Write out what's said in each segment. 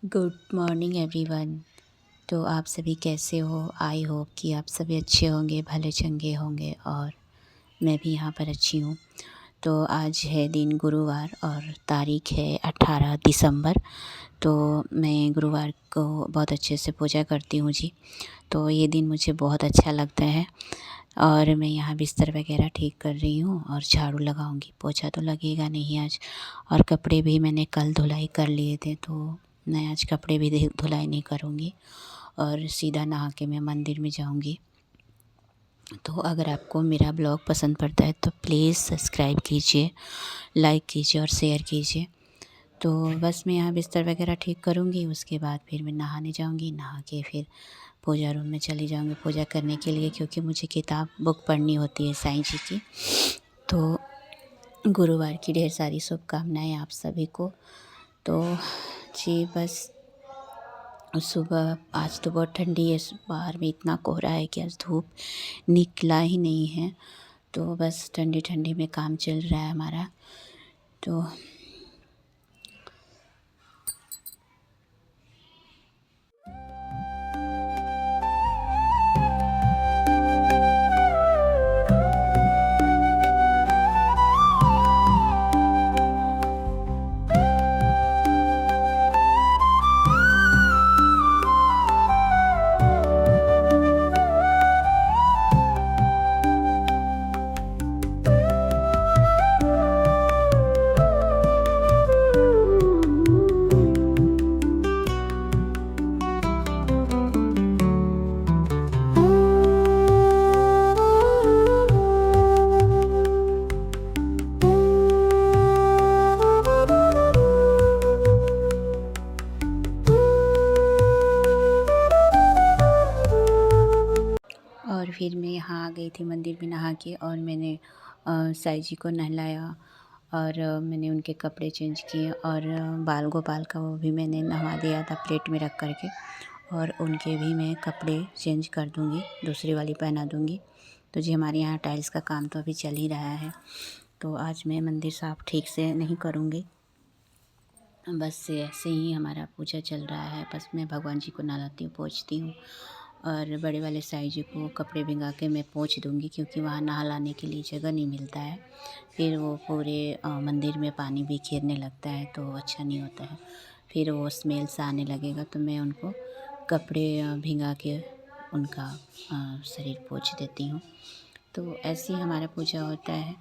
Good morning everyone. तो आप सभी कैसे हो? आई होप कि आप सभी अच्छे होंगे, भले चंगे होंगे और मैं भी यहाँ पर अच्छी हूँ। तो आज है दिन गुरुवार और तारीख है 18 दिसंबर। तो मैं गुरुवार को बहुत अच्छे से पूजा करती हूँ जी। तो ये दिन मुझे बहुत अच्छा लगता है और मैं यहाँ बिस्तर वगैरह ठीक कर रही हूँ और झाड़ू लगाऊंगी। पोछा तो लगेगा नहीं आज, और कपड़े भी मैंने कल धुलाई कर लिए थे, तो मैं आज कपड़े भी धुलाई नहीं करूँगी और सीधा नहा के मैं मंदिर में जाऊँगी। तो अगर आपको मेरा ब्लॉग पसंद पड़ता है तो प्लीज़ सब्सक्राइब कीजिए, लाइक कीजिए और शेयर कीजिए। तो बस मैं यहाँ बिस्तर वगैरह ठीक करूँगी, उसके बाद फिर मैं नहाने जाऊँगी। नहा के फिर पूजा रूम में चली जाऊँगी पूजा करने के लिए, क्योंकि मुझे किताब बुक पढ़नी होती है साईं जी की। तो गुरुवार की ढेर सारी शुभकामनाएँ आप सभी को। तो जी बस सुबह आज तो बहुत ठंडी है, बाहर में इतना कोहरा है कि आज धूप निकला ही नहीं है। तो बस ठंडी ठंडी में काम चल रहा है हमारा। तो और फिर मैं यहाँ आ गई थी मंदिर में नहा के, और मैंने साईं जी को नहलाया और मैंने उनके कपड़े चेंज किए और बाल गोपाल का वो भी मैंने नहवा दिया था प्लेट में रख कर के, और उनके भी मैं कपड़े चेंज कर दूँगी, दूसरी वाली पहना दूँगी। तो जी हमारे यहाँ टाइल्स का काम तो अभी चल ही रहा है, तो आज मैं मंदिर साफ़ ठीक से नहीं करूँगी। बस ऐसे ही हमारा पूजा चल रहा है। बस मैं भगवान जी को नहलाती हूँ, पोंछती हूँ, और बड़े वाले साईं जी को कपड़े भिंगा के मैं पोंछ दूँगी, क्योंकि वहाँ नहलाने के लिए जगह नहीं मिलता है। फिर वो पूरे मंदिर में पानी बिखेरने लगता है तो अच्छा नहीं होता है, फिर वो स्मेल सा आने लगेगा। तो मैं उनको कपड़े भिंगा के उनका शरीर पोंछ देती हूँ। तो ऐसे ही हमारा पूजा होता है।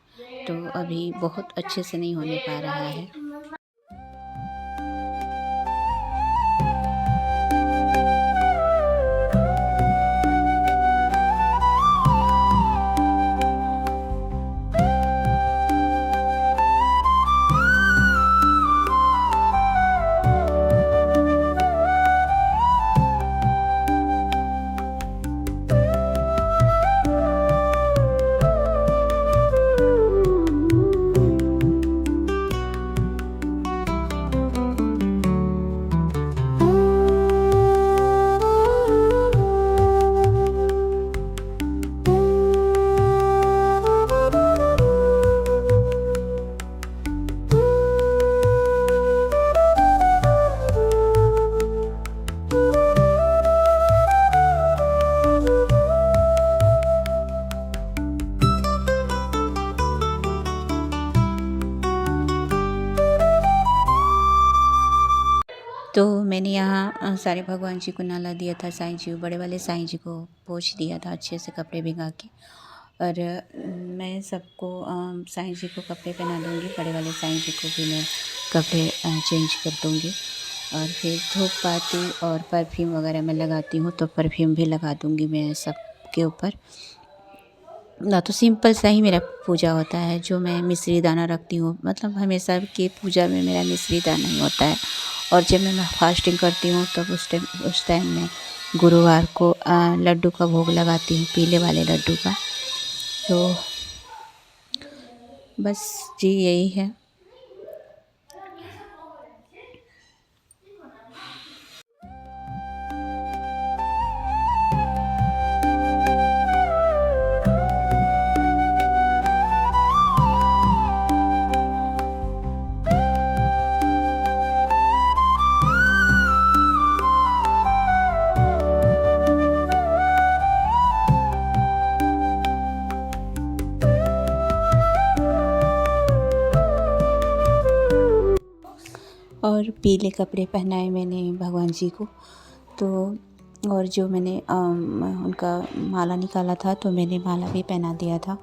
तो अभी बहुत अच्छे से नहीं होने पा रहा है। तो मैंने यहाँ सारे भगवान जी को नहला दिया था, साईं जी, बड़े वाले साईं जी को पोंछ दिया था अच्छे से कपड़े भिंगा के। और मैं सबको साईं जी को कपड़े पहना दूँगी, बड़े वाले साईं जी को भी मैं कपड़े चेंज कर दूँगी। और फिर धूप पाती और परफ्यूम वगैरह मैं लगाती हूँ, तो परफ्यूम भी लगा दूँगी मैं सबके ऊपर। ना तो सिंपल सा ही मेरा पूजा होता है, जो मैं मिश्री दाना रखती हूँ, मतलब हमेशा की पूजा में मेरा मिश्री दाना ही होता है। और जब मैं फास्टिंग करती हूँ तब उस टाइम मैं गुरुवार को लड्डू का भोग लगाती हूँ, पीले वाले लड्डू का। तो बस जी यही है। और पीले कपड़े पहनाए मैंने भगवान जी को। तो और जो मैंने उनका माला निकाला था तो मैंने माला भी पहना दिया था।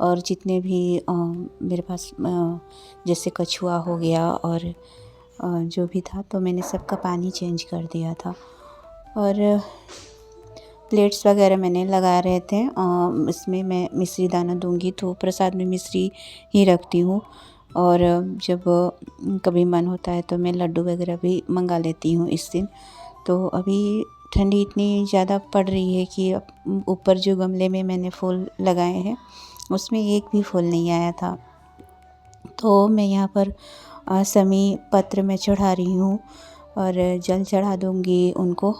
और जितने भी मेरे पास जैसे कछुआ हो गया और जो भी था तो मैंने सबका पानी चेंज कर दिया था। और प्लेट्स वगैरह मैंने लगा रहे थे। इसमें मैं मिश्री दाना दूंगी तो प्रसाद में मिश्री ही रखती हूँ। और जब कभी मन होता है तो मैं लड्डू वगैरह भी मंगा लेती हूँ इस दिन। तो अभी ठंडी इतनी ज़्यादा पड़ रही है कि ऊपर जो गमले में मैंने फूल लगाए हैं उसमें एक भी फूल नहीं आया था। तो मैं यहाँ पर समी पत्र में चढ़ा रही हूँ और जल चढ़ा दूँगी उनको।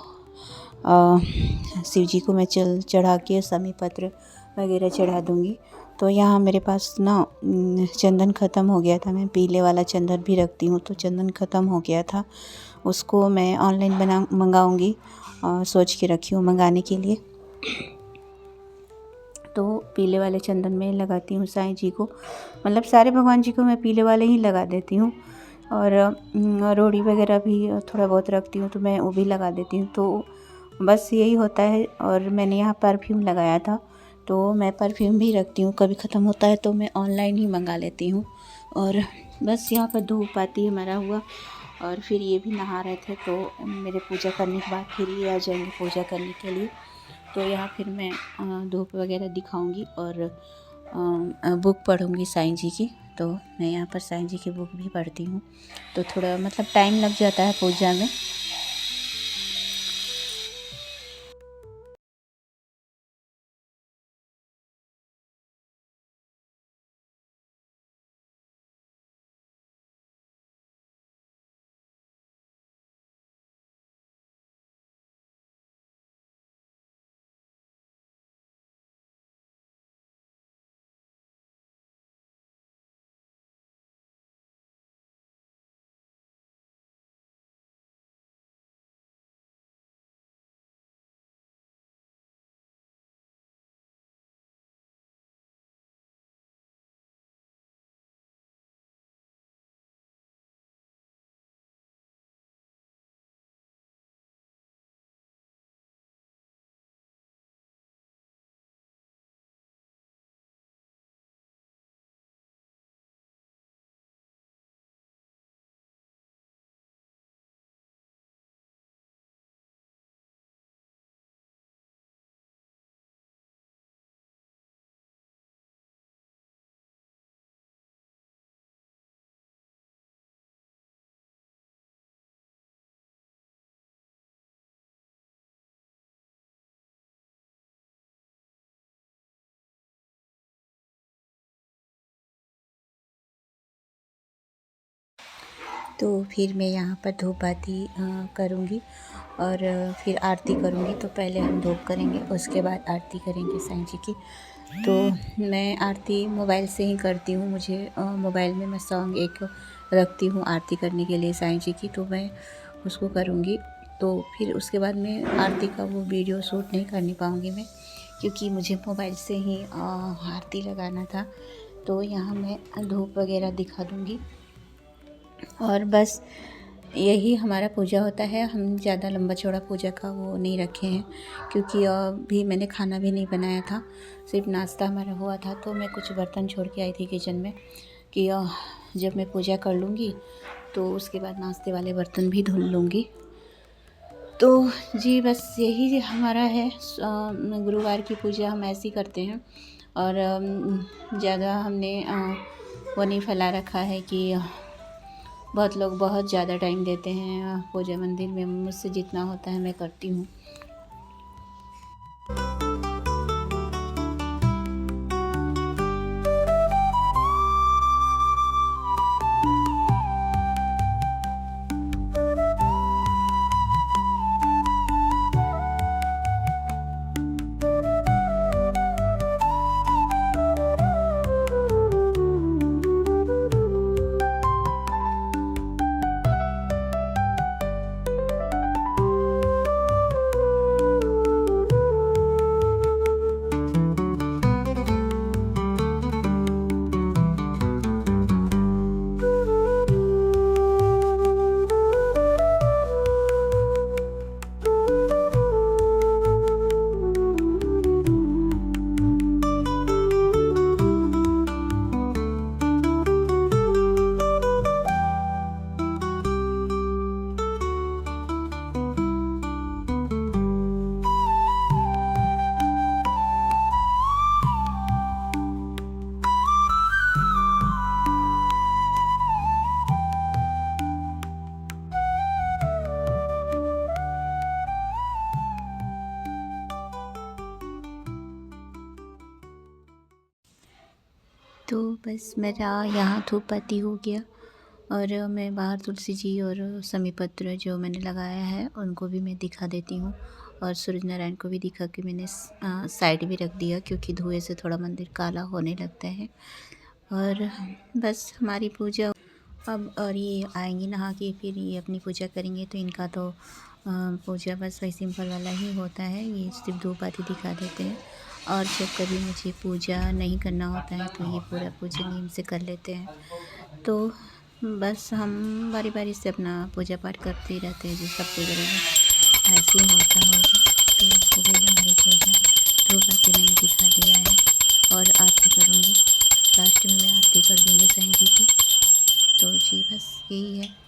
शिव जी को मैं जल चढ़ा के समी पत्र वगैरह चढ़ा दूँगी। तो यहाँ मेरे पास ना चंदन ख़त्म हो गया था। मैं पीले वाला चंदन भी रखती हूँ तो चंदन ख़त्म हो गया था, उसको मैं ऑनलाइन मंगाऊँगी सोच के रखी हूँ मंगाने के लिए। तो पीले वाले चंदन में लगाती हूँ साईं जी को, मतलब सारे भगवान जी को मैं पीले वाले ही लगा देती हूँ। और रोड़ी वगैरह भी थोड़ा बहुत रखती हूँ तो मैं वो भी लगा देती हूँ। तो बस यही होता है। और मैंने यहाँ परफ्यूम लगाया था तो मैं परफ्यूम भी रखती हूँ, कभी ख़त्म होता है तो मैं ऑनलाइन ही मंगा लेती हूँ। और बस यहाँ पर धूप आती है मरा हुआ। और फिर ये भी नहा रहे थे तो मेरे पूजा करने के बाद फिर ये आ जाएंगे पूजा करने के लिए। तो यहाँ फिर मैं धूप वगैरह दिखाऊंगी और बुक पढ़ूंगी साईं जी की। तो मैं यहाँ पर साईं जी की बुक भी पढ़ती हूँ तो थोड़ा मतलब टाइम लग जाता है पूजा में। तो फिर मैं यहाँ पर धूप बाती करूँगी और फिर आरती करूँगी। तो पहले हम धूप करेंगे उसके बाद आरती करेंगे साईं जी की। तो मैं आरती मोबाइल से ही करती हूँ। मुझे मोबाइल में मैं सॉन्ग एक रखती हूँ आरती करने के लिए साईं जी की, तो मैं उसको करूँगी। तो फिर उसके बाद मैं आरती का वो वीडियो शूट नहीं करनी पाऊँगी मैं, क्योंकि मुझे मोबाइल से ही आरती लगाना था। तो यहाँ मैं धूप वगैरह दिखा दूँगी और बस यही हमारा पूजा होता है। हम ज़्यादा लंबा चौड़ा पूजा का वो नहीं रखे हैं, क्योंकि अभी मैंने खाना भी नहीं बनाया था, सिर्फ नाश्ता हमारा हुआ था। तो मैं कुछ बर्तन छोड़ के आई थी किचन में कि जब मैं पूजा कर लूँगी तो उसके बाद नाश्ते वाले बर्तन भी धुल लूँगी। तो जी बस यही हमारा है। गुरुवार की पूजा हम ऐसे ही करते हैं। और ज़्यादा हमने वो नहीं फैला रखा है कि बहुत लोग बहुत ज़्यादा टाइम देते हैं पूजा मंदिर में। मुझसे जितना होता है मैं करती हूँ। तो बस मेरा यहाँ धूप बत्ती हो गया और मैं बाहर तुलसी जी और समी पत्र जो मैंने लगाया है उनको भी मैं दिखा देती हूँ और सूरज नारायण को भी दिखा के मैंने साइड भी रख दिया क्योंकि धुएं से थोड़ा मंदिर काला होने लगता है। और बस हमारी पूजा अब, और ये आएंगी नहा के फिर ये अपनी पूजा करेंगे तो इनका तो पूजा बस वही सिंपल वाला ही होता है, ये सिर्फ धूप आती दिखा देते हैं। और जब कभी मुझे पूजा नहीं करना होता है तो ये पूरा पूजा नियम से कर लेते हैं। तो बस हम बारी बारी से अपना पूजा पाठ करते ही रहते हैं, जो सब पूजा में ऐसे ही होता होगा। तो हो गई हमारी पूजा, धूप आती मैंने दिखा दिया है और आरती करूँगी। लास्ट में मैं आरती कर दूँगी साईं जी की। तो जी बस यही है।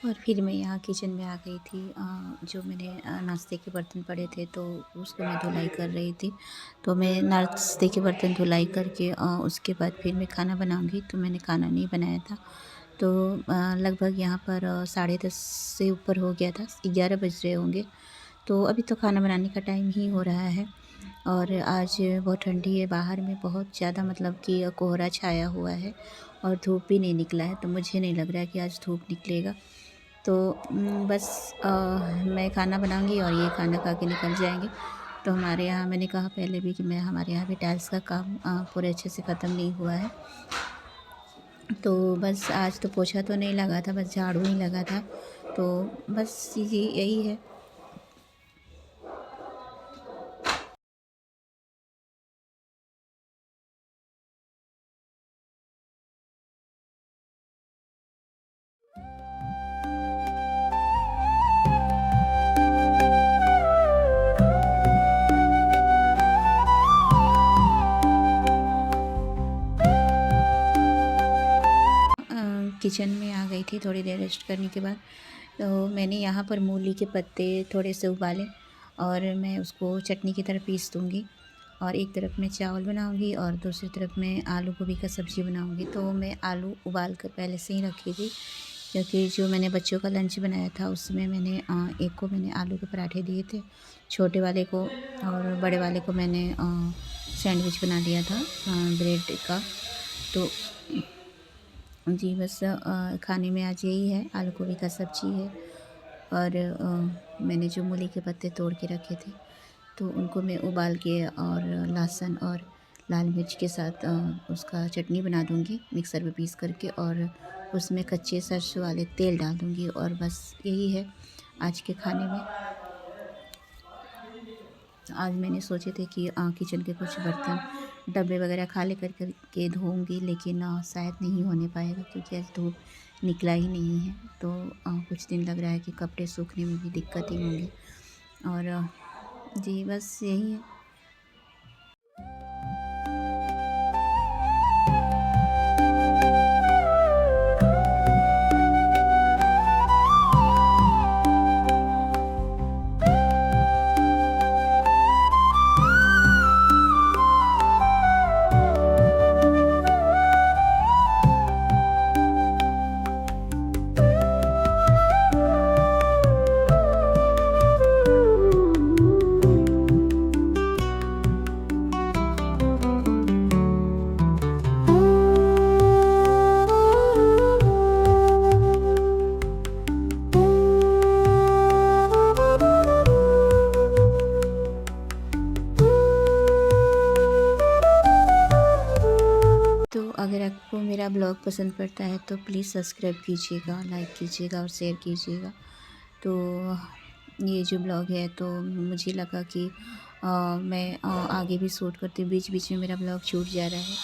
और फिर मैं यहाँ किचन में आ गई थी। जो मैंने नाश्ते के बर्तन पड़े थे तो उसको मैं धुलाई कर रही थी। तो मैं नाश्ते के बर्तन धुलाई करके उसके बाद फिर मैं खाना बनाऊँगी, तो मैंने खाना नहीं बनाया था। तो लगभग यहाँ पर 10:30 से ऊपर हो गया था, 11 बज रहे होंगे। तो अभी तो खाना बनाने का टाइम ही हो रहा है। और आज बहुत ठंडी है, बाहर में बहुत ज़्यादा मतलब कि कोहरा छाया हुआ है और धूप भी नहीं निकला है, तो मुझे नहीं लग रहा है कि आज धूप निकलेगा। तो बस मैं खाना बनाऊंगी और ये खाना खा के निकल जाएंगे। तो हमारे यहाँ, मैंने कहा पहले भी कि मैं हमारे यहाँ भी टाइल्स का काम पूरे अच्छे से ख़त्म नहीं हुआ है। तो बस आज तो पोछा तो नहीं लगा था, बस झाड़ू ही लगा था। तो बस यही है। किचन में आ गई थी थोड़ी देर रेस्ट करने के बाद। तो मैंने यहाँ पर मूली के पत्ते थोड़े से उबाले और मैं उसको चटनी की तरह पीस दूँगी। और एक तरफ मैं चावल बनाऊँगी और दूसरी तरफ मैं आलू गोभी का सब्ज़ी बनाऊँगी। तो मैं आलू उबाल कर पहले से ही रखी थी, क्योंकि जो मैंने बच्चों का लंच बनाया था उसमें मैंने एक को मैंने आलू के पराठे दिए थे, छोटे वाले को, और बड़े वाले को मैंने सैंडविच बना दिया था ब्रेड का। तो जी बस खाने में आज यही है, आलू गोभी का सब्ज़ी है। और मैंने जो मूली के पत्ते तोड़ के रखे थे तो उनको मैं उबाल के और लहसुन और लाल मिर्च के साथ उसका चटनी बना दूँगी मिक्सर में पीस करके, और उसमें कच्चे सरसों वाले तेल डाल दूँगी। और बस यही है आज के खाने में। आज मैंने सोचे थे कि किचन के कुछ बर्तन डब्बे वगैरह खाली कर के धोऊँगी, लेकिन शायद नहीं होने पाएगा क्योंकि आज धूप निकला ही नहीं है। तो कुछ दिन लग रहा है कि कपड़े सूखने में भी दिक्कत ही होंगी। और जी बस यही है। अगर आपको मेरा ब्लॉग पसंद पड़ता है तो प्लीज़ सब्सक्राइब कीजिएगा, लाइक कीजिएगा और शेयर कीजिएगा। तो ये जो ब्लॉग है तो मुझे लगा कि मैं आगे भी शूट करती हूँ, बीच बीच में मेरा ब्लॉग छूट जा रहा है।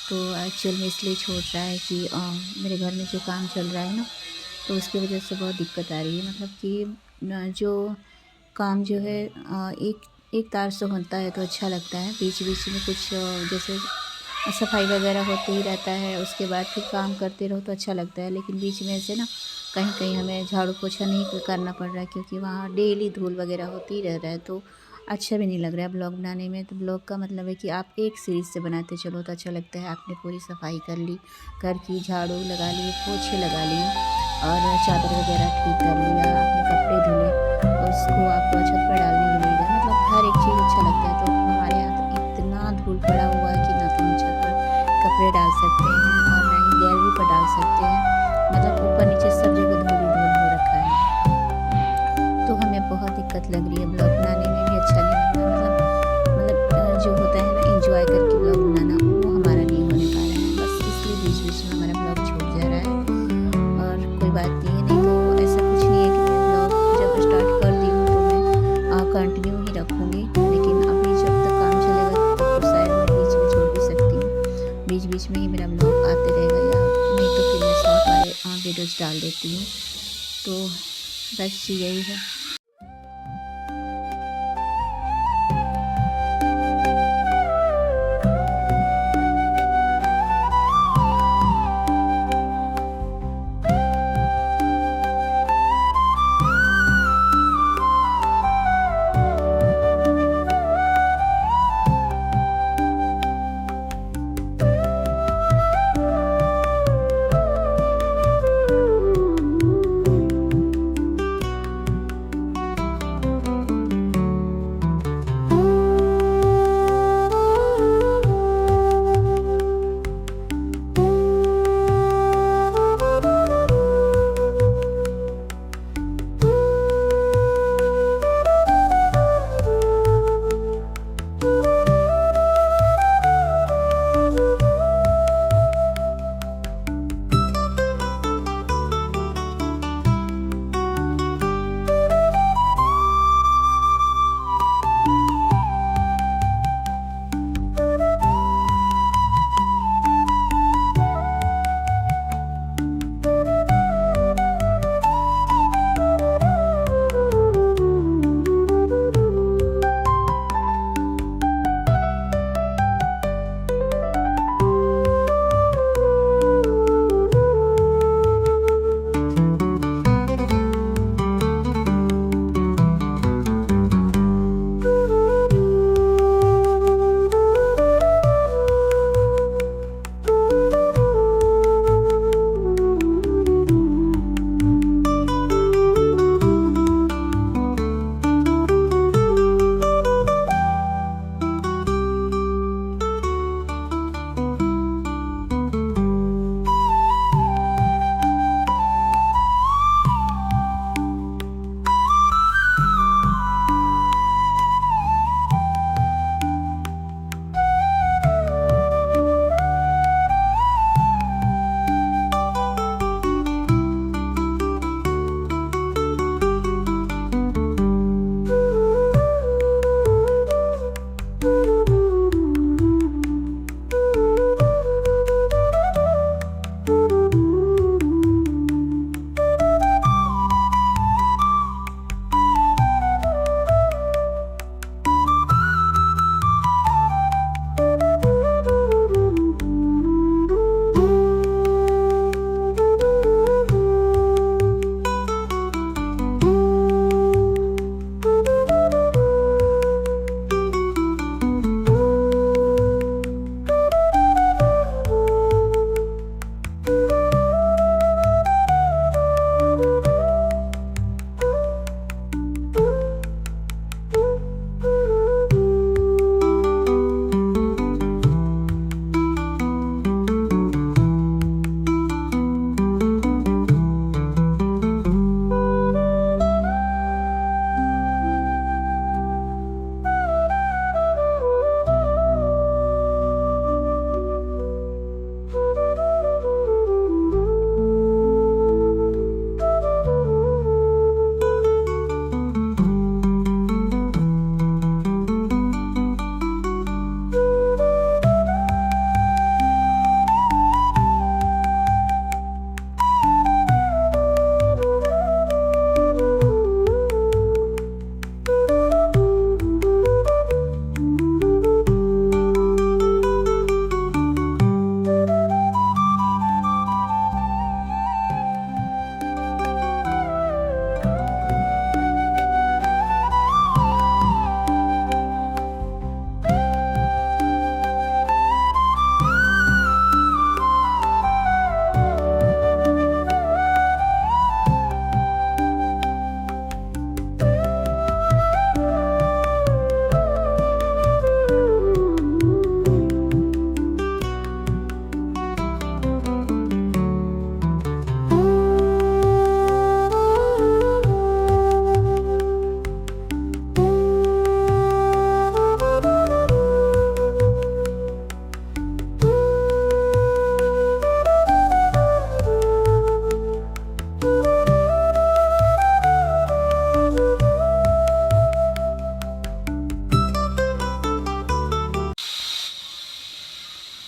तो एक्चुअल में इसलिए छूट रहा है कि मेरे घर में जो काम चल रहा है ना, तो उसकी वजह से बहुत दिक्कत आ रही है। मतलब कि जो काम जो है एक एक तार से होता है तो अच्छा लगता है। बीच बीच में कुछ जैसे सफाई वगैरह होते ही रहता है, उसके बाद फिर काम करते रहो तो अच्छा लगता है। लेकिन बीच में से ना कहीं कहीं हमें झाड़ू पोछा नहीं करना पड़ रहा है, क्योंकि वहाँ डेली धूल वगैरह होती ही रह रहा है, तो अच्छा भी नहीं लग रहा है ब्लॉग बनाने में। तो ब्लॉग का मतलब है कि आप एक सीरीज़ से बनाते चलो तो अच्छा लगता है। आपने पूरी सफाई कर ली, घर की झाड़ू लगा ली, पोछे लगा लिए और चादर वगैरह ठीक कर लिया, अपने कपड़े धुले, उसको आपको छत पर डालने के लिए गए, मतलब हर एक चीज़ अच्छा लगता है। तो हमारे यहाँ तो इतना धूल पड़ा हुआ है कि ना तो हम छत पर कपड़े डाल सकते हैं और ना ही गैलरी पर डाल सकते हैं। मतलब ऊपर नीचे सब जगह धूल ही धूल हो रखा है, तो हमें बहुत दिक्कत लग रही है। ब्लॉग बनाने में भी अच्छा नहीं लग रहा, मतलब जो होता है ना एंजॉय करके ब्लॉग बनाना, वो हमारा नहीं होने पा रहा है। बस इसलिए बीच बीच में हमारा ब्लॉग छूट जा रहा है। और कोई बात नहीं है, नहीं तो ऐसा कुछ नहीं है कि मैं ब्लॉग जब स्टार्ट कर दी हूँ तो मैं कंटिन्यू ही रखूँगी। लेकिन अभी जब तक काम चलेगा तब तो शायद मैं बीच में छोड़ भी सकती हूँ। बीच बीच में ही मेरा ब्लॉग आते रहेगा, या नहीं तो फिर मैं शॉर्ट वाले वीडियोज़ डाल देती हूँ। तो बस यही है।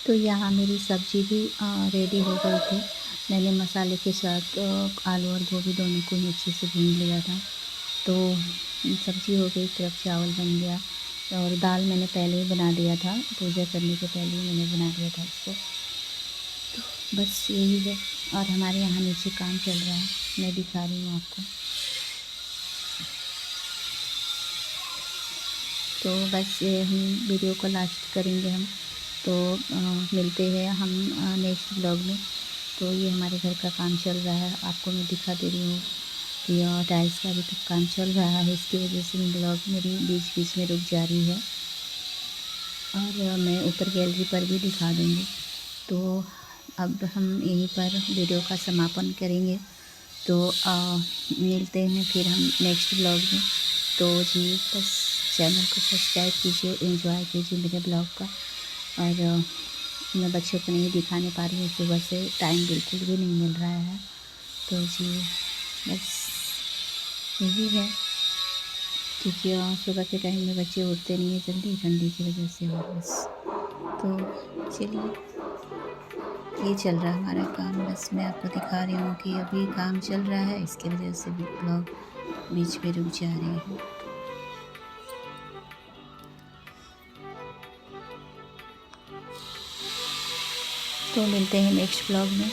तो यहाँ मेरी सब्ज़ी भी रेडी हो गई थी। मैंने मसाले के साथ आलू और गोभी दोनों को ही अच्छे से भून लिया था। तो सब्ज़ी हो गई, तरफ चावल बन गया और दाल मैंने पहले ही बना दिया था, पूजा करने से पहले ही मैंने बना दिया था इसको। तो बस यही है। और हमारे यहाँ नीचे काम चल रहा है, मैं दिखा रही हूँ आपको। तो बस यही वीडियो को लास्ट करेंगे हम। तो मिलते हैं हम नेक्स्ट ब्लॉग में। तो ये हमारे घर का काम चल रहा है, आपको मैं दिखा दे रही हूँ कि टाइल्स का अभी तक काम चल रहा है। इसकी वजह से ब्लॉग मेरी बीच बीच में रुक जा रही है और मैं ऊपर गैलरी पर भी दिखा दूँगी। तो अब हम यहीं पर वीडियो का समापन करेंगे। तो मिलते हैं फिर हम नेक्स्ट ब्लॉग में। तो जी बस चैनल को सब्सक्राइब कीजिए, एंजॉय कीजिए मेरे ब्लॉग का। और मैं बच्चों को नहीं दिखाने पा रही हूँ, सुबह से टाइम बिल्कुल भी नहीं मिल रहा है। तो जी बस यही है, क्योंकि सुबह के टाइम में बच्चे उठते नहीं हैं जल्दी, ठंडी की वजह से। और बस तो चलिए, ये चल रहा है हमारा काम। बस मैं आपको दिखा रही हूँ कि अभी काम चल रहा है, इसकी वजह से भी ब्लॉग बीच में रुक जा रहे हैं। तो मिलते हैं नेक्स्ट ब्लॉग में।